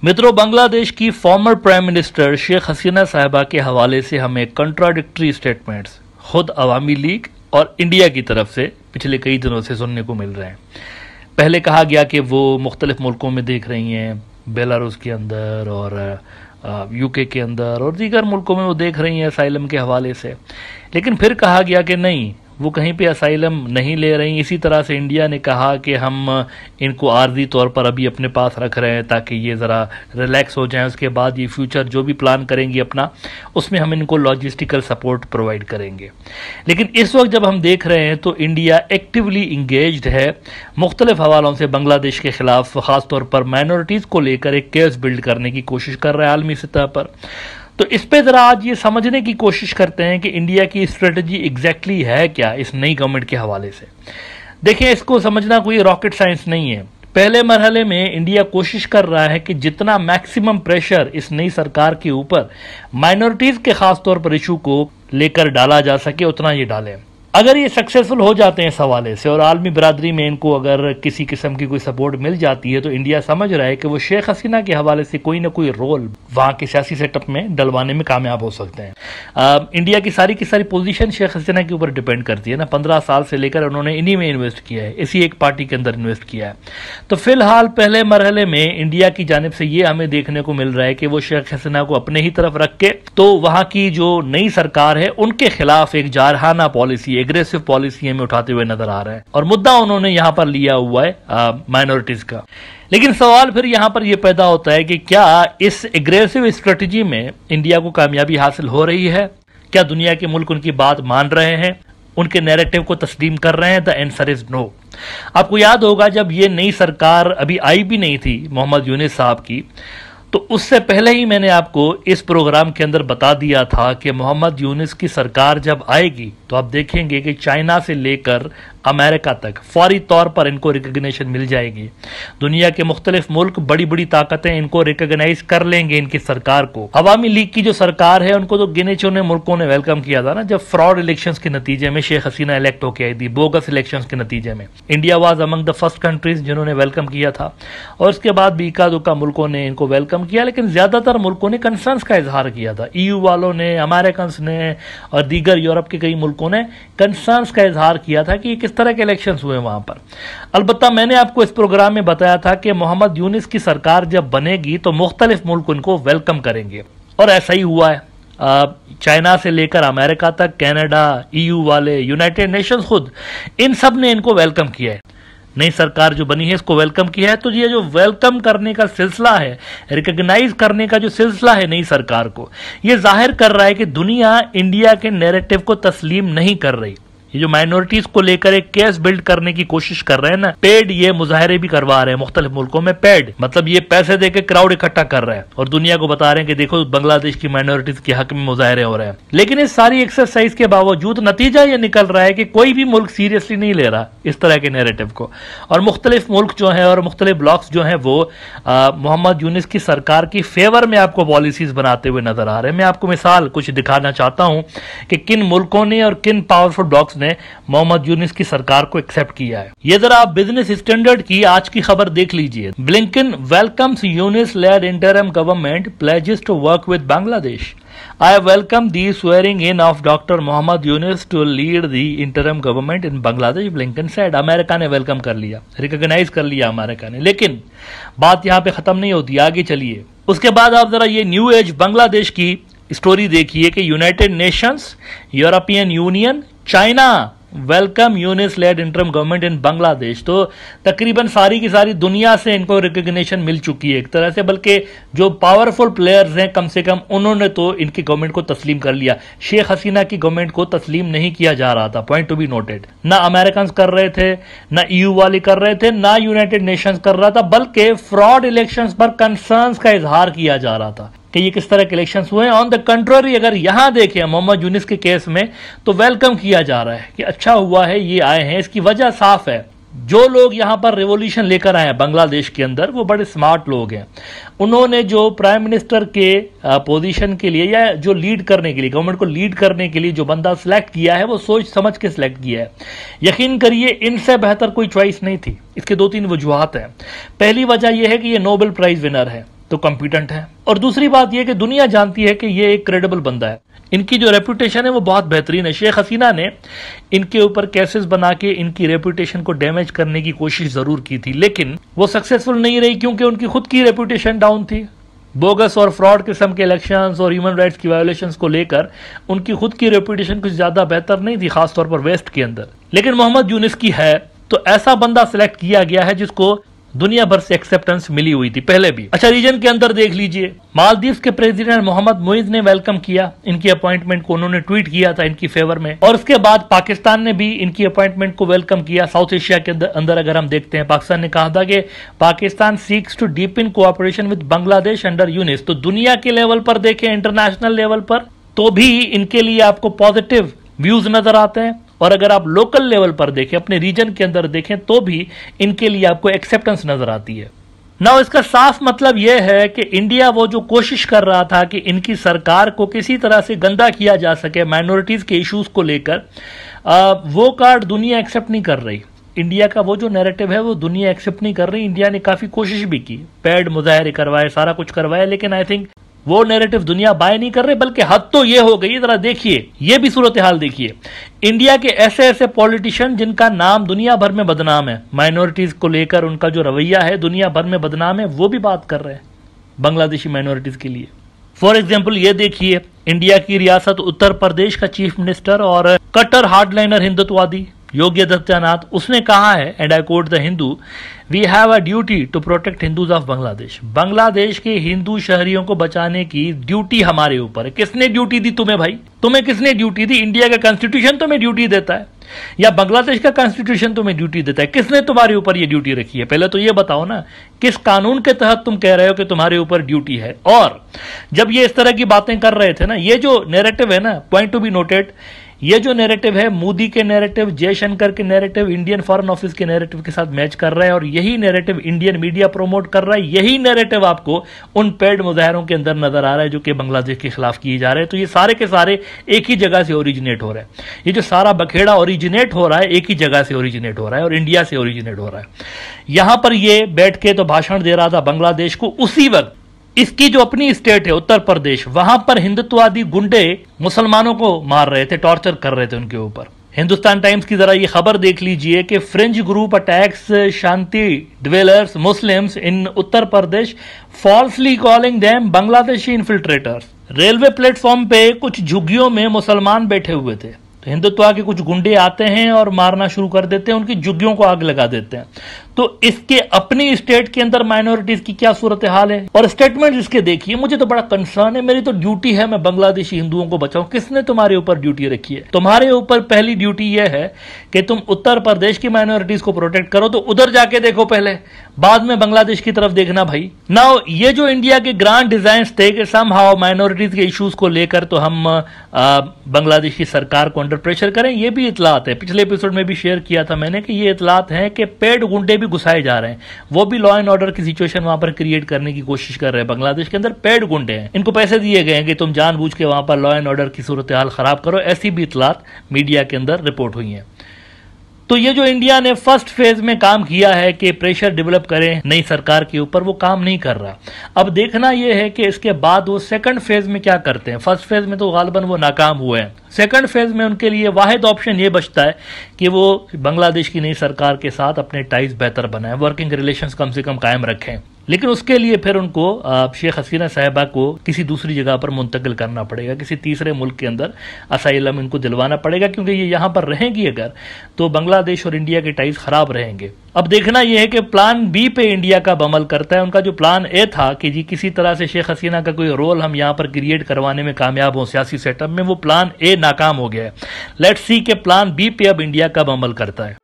मित्रों, बांग्लादेश की former prime minister Sheikh Hasina साहिबा के हवाले से हमें कंट्राडिक्टरी स्टेटमेंट्स खुद अवामी लीग और इंडिया की तरफ से पिछले कई दिनों से सुनने को मिल रहे हैं। पहले कहा गया कि वो मुख्तलिफ मुल्कों में देख रही हैं, बेलारूस के अंदर और यूके के अंदर और दीगर मुल्कों में वो देख रही हैं असाइलम के हवाले से, लेकिन फिर कहा गया कि नहीं, वो कहीं पे असाइलम नहीं ले रही। इसी तरह से इंडिया ने कहा कि हम इनको आर्जी तौर पर अभी अपने पास रख रहे हैं ताकि ये ज़रा रिलैक्स हो जाएं, उसके बाद ये फ्यूचर जो भी प्लान करेंगी अपना, उसमें हम इनको लॉजिस्टिकल सपोर्ट प्रोवाइड करेंगे। लेकिन इस वक्त जब हम देख रहे हैं तो इंडिया एक्टिवली इंगेज्ड है मुख्तलिफ हवालों से बांग्लादेश के खिलाफ, ख़ासतौर पर माइनॉरिटीज़ को लेकर एक केस बिल्ड करने की कोशिश कर रहा है आलमी सतह पर। तो इस पे ज़रा आज ये समझने की कोशिश करते हैं कि इंडिया की स्ट्रेटजी एग्जैक्टली है क्या इस नई गवर्नमेंट के हवाले से। देखिए, इसको समझना कोई रॉकेट साइंस नहीं है। पहले मरहले में इंडिया कोशिश कर रहा है कि जितना मैक्सिमम प्रेशर इस नई सरकार के ऊपर माइनॉरिटीज़ के खास तौर पर इशू को लेकर डाला जा सके उतना ये डालें। अगर ये सक्सेसफुल हो जाते हैं इस हवाले से और आलमी बरादरी में इनको अगर किसी किस्म की कोई सपोर्ट मिल जाती है तो इंडिया समझ रहा है कि वो शेख हसीना के हवाले से कोई ना कोई रोल वहाँ के सियासी सेटअप में डलवाने में कामयाब हो सकते हैं। इंडिया की सारी पोजीशन शेख हसीना के ऊपर डिपेंड करती है ना। 15 साल से लेकर उन्होंने इन्हीं में इन्वेस्ट किया है, इसी एक पार्टी के अंदर इन्वेस्ट किया है। तो फिलहाल पहले मरहले में इंडिया की जानिब से ये हमें देखने को मिल रहा है कि वो शेख हसीना को अपने ही तरफ रख के तो वहाँ की जो नई सरकार है उनके खिलाफ एक जारहाना पॉलिसी, एग्रेसिव पॉलिसी में उठाते हुए नजर आ रहे हैं और मुद्दा उन्होंने यहां पर लिया हुआ है माइनॉरिटीज का। लेकिन सवाल फिर यहां पर यह पैदा होता है कि क्या इस एग्रेसिव स्ट्रेटजी में इंडिया को कामयाबी हासिल हो रही है? क्या दुनिया के मुल्क उनकी बात मान रहे हैं, उनके नैरेटिव को तस्लीम कर रहे हैं? The answer is no. आपको याद होगा जब ये नई सरकार अभी आई भी नहीं थी मोहम्मद यूनिस साहब की, तो उससे पहले ही मैंने आपको इस प्रोग्राम के अंदर बता दिया था कि मोहम्मद यूनिस की सरकार जब आएगी तो आप देखेंगे कि चाइना से लेकर अमेरिका तक फौरी तौर पर इनको रिकग्निशन मिल जाएगी। दुनिया के मुख्तलिफ मुल्क, बड़ी बड़ी ताकतें इनको रिकग्नाइज कर लेंगे इनकी सरकार को। अवामी लीग की जो सरकार है उनको तो गिने चुने मुल्कों ने वेलकम किया था ना, जब फ्रॉड इलेक्शंस के नतीजे में शेख हसीना इलेक्ट होकर आई थी, बोगस इलेक्शंस के नतीजे में। India was among the first countries जिन्होंने वेलकम किया था और उसके बाद भी इक्का दुक्का मुल्कों ने इनको वेलकम किया, लेकिन ज्यादातर मुल्कों ने कंसर्न्स का इजहार किया था। EU वालों ने, अमेरिकन ने और दीगर यूरोप के कई मुल्कों ने कंसर्न्स का इजहार किया था कि किस तरह के इलेक्शंस हुए वहां पर। अलबत्ता मैंने आपको इस प्रोग्राम में बताया था कि मोहम्मद यूनिस की सरकार जब बनेगी तो मुख्तलिफ मुल्क उनको वेलकम करेंगे और ऐसा ही हुआ है। चाइना से लेकर अमेरिका तक, कनाडा, EU वाले, यूनाइटेड नेशंस खुद, इन सब ने इनको वेलकम किया है। नई सरकार जो बनी है इसको वेलकम किया है। तो ये जो वेलकम करने का सिलसिला है, रिकॉग्नाइज करने का जो सिलसिला है नई सरकार को, ये जाहिर कर रहा है कि दुनिया इंडिया के नैरेटिव को तस्लीम नहीं कर रही। ये जो माइनॉरिटीज को लेकर एक केस बिल्ड करने की कोशिश कर रहे हैं ना, पेड ये मुजाहरे भी करवा रहे हैं मुख्तलिफ मुल्कों में। पेड मतलब ये पैसे देके क्राउड इकट्ठा कर रहे हैं और दुनिया को बता रहे हैं कि देखो बांग्लादेश की माइनॉरिटीज के हक में मुजाहरे हो रहे हैं। लेकिन इस सारी एक्सरसाइज के बावजूद नतीजा ये निकल रहा है कि कोई भी मुल्क सीरियसली नहीं ले रहा इस तरह के नैरेटिव को और मुख्तलिफ मुल्क जो है और मुख्तलिफ ब्लॉक्स जो है वो मोहम्मद यूनिस की सरकार की फेवर में आपको पॉलिसीज बनाते हुए नजर आ रहे हैं। मैं आपको मिसाल कुछ दिखाना चाहता हूं कि किन मुल्कों ने और किन पावरफुल ब्लॉक्स ने मोहम्मद यूनिस की सरकार को एक्सेप्ट किया है। ये जरा आप बिजनेस स्टैंडर्ड की आज की खबर देख लीजिए। Blinken welcomes Yunus led interim government pledges to work with Bangladesh. I welcome the swearing in of Dr. Mohammad Yunus to lead the interim government in Bangladesh, Blinken said। America ने वेलकम कर लिया, recognise कर लिया अमेरिका ने, लेकिन बात यहां पे खत्म नहीं होती, आगे चलिए। उसके बाद आप जरा ये न्यू एज बांग्लादेश की स्टोरी देखिए कि United Nations, European Union, China welcome Yunus led interim government in Bangladesh. तो तकरीबन सारी की सारी दुनिया से इनको रिकॉग्निशन मिल चुकी है एक तरह से, बल्कि जो पावरफुल प्लेयर्स हैं कम से कम उन्होंने तो इनकी गवर्नमेंट को तस्लीम कर लिया। शेख हसीना की गवर्नमेंट को तस्लीम नहीं किया जा रहा था, पॉइंट टू बी नोटेड। ना अमेरिकन कर रहे थे, ना EU वाले कर रहे थे, ना यूनाइटेड नेशंस कर रहा था, बल्कि फ्रॉड इलेक्शंस पर कंसर्न्स का इजहार किया जा रहा था कि ये किस तरह के इलेक्शंस हुए। ऑन द कंट्रोरी अगर यहां देखें मोहम्मद यूनिस के केस में तो वेलकम किया जा रहा है कि अच्छा हुआ है ये आए हैं। इसकी वजह साफ है, जो लोग यहां पर रिवॉल्यूशन लेकर आए हैं बांग्लादेश के अंदर वो बड़े स्मार्ट लोग हैं। उन्होंने जो प्राइम मिनिस्टर के पोजीशन के लिए या जो लीड करने के लिए, गवर्नमेंट को लीड करने के लिए जो बंदा सिलेक्ट किया है वो सोच समझ के सिलेक्ट किया है। यकीन करिए इनसे बेहतर कोई चॉइस नहीं थी। इसके 2-3 वजूहात हैं। पहली वजह यह है कि ये नोबेल प्राइज विनर है, तो कॉम्पिटेंट है, और दूसरी बात यह कि दुनिया जानती है कि ये एक क्रेडिबल बंदा है। इनकी जो रेपुटेशन है वो बहुत बेहतरीन है। शेख हसीना ने इनके ऊपर केसेस बना के इनकी रेपुटेशन को डैमेज करने की कोशिश जरूर की थी, लेकिन वो सक्सेसफुल नहीं रही क्योंकि उनकी खुद की रेपुटेशन डाउन थी। बोगस और फ्रॉड किस्म के इलेक्शंस और ह्यूमन राइट्स की वायोलेशंस को लेकर उनकी खुद की रेपुटेशन कुछ ज्यादा बेहतर नहीं थी, खासतौर पर वेस्ट के अंदर। लेकिन मोहम्मद यूनिस की है, तो ऐसा बंदा सिलेक्ट किया गया है जिसको दुनिया भर से एक्सेप्टेंस मिली हुई थी पहले भी। अच्छा, रीजन के अंदर देख लीजिए, मालदीव्स के प्रेसिडेंट मोहम्मद मुइज ने वेलकम किया इनकी अपॉइंटमेंट को, उन्होंने ट्वीट किया था इनकी फेवर में, और उसके बाद पाकिस्तान ने भी इनकी अपॉइंटमेंट को वेलकम किया। साउथ एशिया के अंदर अगर हम देखते हैं, पाकिस्तान ने कहा था कि Pakistan seeks to deepen cooperation with Bangladesh under Yunus. तो दुनिया के लेवल पर देखें, इंटरनेशनल लेवल पर, तो भी इनके लिए आपको पॉजिटिव व्यूज नजर आते हैं, और अगर आप लोकल लेवल पर देखें, अपने रीजन के अंदर देखें, तो भी इनके लिए आपको एक्सेप्टेंस नजर आती है। नाउ इसका साफ मतलब यह है कि इंडिया वो जो कोशिश कर रहा था कि इनकी सरकार को किसी तरह से गंदा किया जा सके माइनॉरिटीज के इश्यूज को लेकर, वो कार्ड दुनिया एक्सेप्ट नहीं कर रही। इंडिया का वो जो नैरेटिव है वो दुनिया एक्सेप्ट नहीं कर रही। इंडिया ने काफी कोशिश भी की, पेड मुजाहरे करवाए, सारा कुछ करवाया, लेकिन आई थिंक वो नैरेटिव दुनिया बाय नहीं कर रहे, बल्कि हद तो ये हो गई। जरा देखिए, ये भी सूरत हाल देखिए, इंडिया के ऐसे ऐसे पॉलिटिशियन जिनका नाम दुनिया भर में बदनाम है, माइनॉरिटीज को लेकर उनका जो रवैया है दुनिया भर में बदनाम है, वो भी बात कर रहे हैं बांग्लादेशी माइनॉरिटीज के लिए। फॉर एग्जाम्पल ये देखिए, इंडिया की रियासत उत्तर प्रदेश का चीफ मिनिस्टर और कट्टर हार्डलाइनर हिंदुत्ववादी योगी आदित्यनाथ, उसने कहा है, and I quote the Hindu, we have a duty to protect Hindus of Bangladesh. Bangladesh के हिंदू शहरियों को बचाने की ड्यूटी हमारे ऊपर है। किसने ड्यूटी दी तुम्हें भाई? तुम्हें किसने ड्यूटी दी? इंडिया का कॉन्स्टिट्यूशन तुम्हें ड्यूटी देता है या बांग्लादेश का कॉन्स्टिट्यूशन तुम्हें ड्यूटी देता है? किसने तुम्हारे ऊपर ये ड्यूटी रखी है? पहले तो ये बताओ ना, किस कानून के तहत तुम कह रहे हो कि तुम्हारे ऊपर ड्यूटी है? और जब ये इस तरह की बातें कर रहे थे ना, ये जो नैरेटिव है ना, पॉइंट टू बी नोटेड, ये जो नैरेटिव है मोदी के नैरेटिव, जयशंकर के नैरेटिव, इंडियन फॉरेन ऑफिस के नैरेटिव के साथ मैच कर रहा है, और यही नैरेटिव इंडियन मीडिया प्रमोट कर रहा है। यही नैरेटिव आपको उन पेड मुजाहरों के अंदर नजर आ रहा है जो कि बांग्लादेश के खिलाफ किए जा रहे हैं। तो ये सारे के सारे एक ही जगह से ओरिजिनेट हो रहे हैं। ये जो सारा बखेड़ा ओरिजिनेट हो रहा है एक ही जगह से ओरिजिनेट हो रहा है, और इंडिया से ओरिजिनेट हो रहा है। यहां पर ये बैठ के तो भाषण दे रहा था बांग्लादेश को, उसी वक्त इसकी जो अपनी स्टेट है उत्तर प्रदेश, वहां पर हिंदुत्ववादी गुंडे मुसलमानों को मार रहे थे, टॉर्चर कर रहे थे उनके ऊपर। हिंदुस्तान टाइम्स की जरा ये खबर देख लीजिए कि fringe group attacks Shanti dwellers Muslims in Uttar Pradesh, falsely calling them Bangladeshi infiltrators. Railway platform पे कुछ झुग्गियों में मुसलमान बैठे हुए थे, तो हिंदुत्व के कुछ गुंडे आते हैं और मारना शुरू कर देते हैं, उनकी झुग्गियों को आग लगा देते हैं। तो इसके अपनी स्टेट के अंदर माइनॉरिटीज की क्या सूरत हाल है, और स्टेटमेंट इसके देखिए। मुझे तो बड़ा कंसर्न है, मेरी तो ड्यूटी है मैं बांग्लादेशी हिंदुओं को बचाऊं। किसने तुम्हारे ऊपर ड्यूटी रखी है? तुम्हारे ऊपर पहली ड्यूटी यह है कि तुम उत्तर प्रदेश की माइनॉरिटीज को प्रोटेक्ट करो, तो उधर जाके देखो पहले, बाद में बांग्लादेश की तरफ देखना भाई। नाउ ये जो इंडिया के ग्रांड डिजाइन थे कि समहाउ माइनॉरिटीज के इश्यूज को लेकर तो हम बांग्लादेश की सरकार को अंडर प्रेशर करें, ये भी इतलात है। पिछले एपिसोड में भी शेयर किया था मैंने कि ये इतलात है कि पेड गुंडे भी घुसाए जा रहे हैं, वो भी लॉ एंड ऑर्डर की सिचुएशन वहां पर क्रिएट करने की कोशिश कर रहे हैं। बांग्लादेश के अंदर पेड गुंडे हैं, इनको पैसे दिए गए हैं कि तुम जानबूझ के वहां पर लॉ एंड ऑर्डर की सूरत हाल खराब करो। ऐसी भी इतलात मीडिया के अंदर रिपोर्ट हुई हैं। तो ये जो इंडिया ने फर्स्ट फेज में काम किया है कि प्रेशर डेवलप करें नई सरकार के ऊपर, वो काम नहीं कर रहा। अब देखना यह है कि इसके बाद वो सेकंड फेज में क्या करते हैं। फर्स्ट फेज में तो गालिबन वो नाकाम हुए हैं, सेकंड फेज में उनके लिए वाहिद ऑप्शन ये बचता है कि वो बांग्लादेश की नई सरकार के साथ अपने टाइज बेहतर बनाएं, वर्किंग रिलेशंस कम से कम कायम रखें। लेकिन उसके लिए फिर उनको शेख हसीना साहिबा को किसी दूसरी जगह पर मुंतकिल करना पड़ेगा, किसी तीसरे मुल्क के अंदर असाइलम इनको दिलवाना पड़ेगा, क्योंकि ये यहाँ पर रहेंगी अगर तो बांग्लादेश और इंडिया के टाइज खराब रहेंगे। अब देखना यह है कि प्लान बी पे इंडिया कब अमल करता है। उनका जो प्लान ए था कि जी किसी तरह से शेख हसीना का कोई रोल हम यहाँ पर क्रिएट करवाने में कामयाब हो सियासी सेटअप में, वो प्लान ए नाकाम हो गया है। लेट्स सी के प्लान बी पे अब इंडिया कब अमल करता है।